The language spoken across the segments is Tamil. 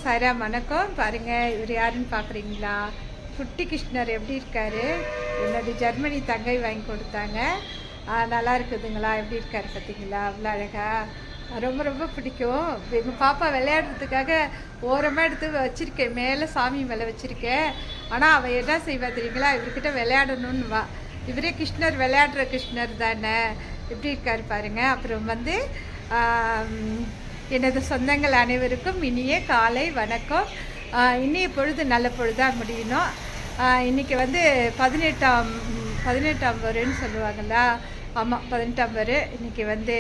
சாய்ராம் வணக்கம். பாருங்கள், இவர் யாருன்னு பார்க்குறீங்களா? குட்டி கிருஷ்ணர் எப்படி இருக்காரு? என்னோடய ஜெர்மனி தங்கை வாங்கி கொடுத்தாங்க. நல்லா இருக்குதுங்களா? எப்படி இருக்காரு பார்த்தீங்களா? அவ்வளோ அழகா, ரொம்ப ரொம்ப பிடிக்கும். எங்கள் பாப்பா விளையாடுறதுக்காக ஓரமாக எடுத்து வச்சுருக்கேன், மேலே சாமி மேலே வச்சுருக்கேன். ஆனால் அவள் என்ன செய்வா தெரியுங்களா? இவர்கிட்ட விளையாடணும்னு வா. இவரே கிருஷ்ணர், விளையாடுற கிருஷ்ணர் தானே. எப்படி இருக்கார் பாருங்கள். அப்புறம் வந்து எனது சொந்தங்கள் அனைவருக்கும் இனிய காலை வணக்கம். இனிய பொழுது நல்ல பொழுதாக முடியணும். இன்றைக்கி வந்து 18ஆம் வருன்னு சொல்லுவாங்களா? ஆமாம், 18ஆம் வரு. இன்றைக்கி வந்து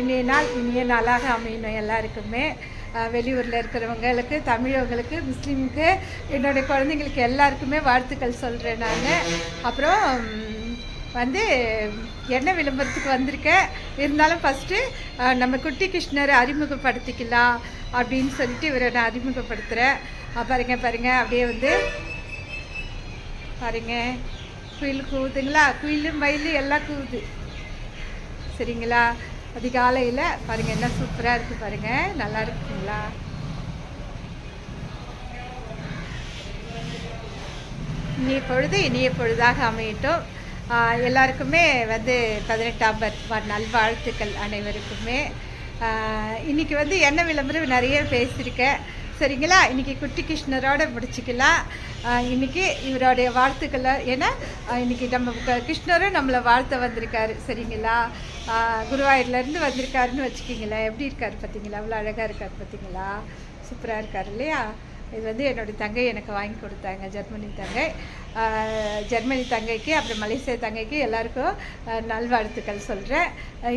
இனிய நாள் இனிய நாளாக அமையணும் எல்லாருக்குமே. வெளியூரில் இருக்கிறவங்களுக்கு, தமிழவங்களுக்கு, முஸ்லீமுக்கு, என்னுடைய குழந்தைங்களுக்கு எல்லாருக்குமே வாழ்த்துக்கள் சொல்கிறேன் நான். அப்புறம் வந்து என்ன விளம்பரத்துக்கு வந்திருக்கேன். இருந்தாலும் ஃபஸ்ட்டு நம்ம குட்டி கிருஷ்ணரை அறிமுகப்படுத்திக்கலாம் அப்படின்னு சொல்லிட்டு இவரை நான் அறிமுகப்படுத்துகிறேன். பாருங்கள் அப்படியே வந்து பாருங்கள், குயில் கூவுதுங்களா? குயில் மயில் எல்லாம் கூவுது, சரிங்களா? அதிகாலையில் பாருங்கள், என்ன சூப்பராக இருக்குது பாருங்கள். நல்லா இருக்குங்களா? இனிய பொழுதாக அமையட்டும். எல்லாருக்குமே வந்து 18ஆம் நல்வாழ்த்துக்கள் அனைவருக்குமே. இன்றைக்கி வந்து என்ன விளம்பரம் நிறைய பேசியிருக்கேன், சரிங்களா? இன்றைக்கி குட்டி கிருஷ்ணரோட முடிச்சிக்கலாம். இன்றைக்கி இவருடைய வாழ்த்துக்களை, ஏன்னா இன்றைக்கி நம்ம கிருஷ்ணரும் நம்மளை வாழ்த்த வந்திருக்காரு, சரிங்களா? குருவாயூர்லேருந்து வந்திருக்காருன்னு வச்சுக்கிங்களேன். எப்படி இருக்கார் பார்த்தீங்களா? அவ்வளோ அழகாக இருக்கார் பார்த்தீங்களா? சூப்பராக இருக்கார் இல்லையா? இது வந்து என்னுடைய தங்கை எனக்கு வாங்கி கொடுத்தாங்க, ஜெர்மனி தங்கைக்கு, அப்புறம் மலேசியா தங்கைக்கு எல்லாருக்கும் நல்வாழ்த்துக்கள் சொல்கிறேன்.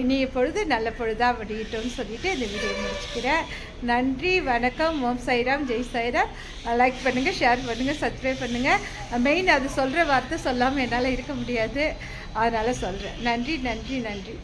இனிய பொழுது நல்ல பொழுதாக முடியட்டும்னு சொல்லிவிட்டு இந்த வீடியோ முடிச்சுக்கிறேன். நன்றி, வணக்கம். ஓம் சாய்ராம், ஜெய் சாய்ராம். லைக் பண்ணுங்கள், ஷேர் பண்ணுங்கள், சப்ஸ்கிரைப் பண்ணுங்கள். மெயின் அது சொல்கிற வார்த்தை சொல்லாமல் என்னால் இருக்க முடியாது, அதனால் சொல்கிறேன். நன்றி நன்றி நன்றி.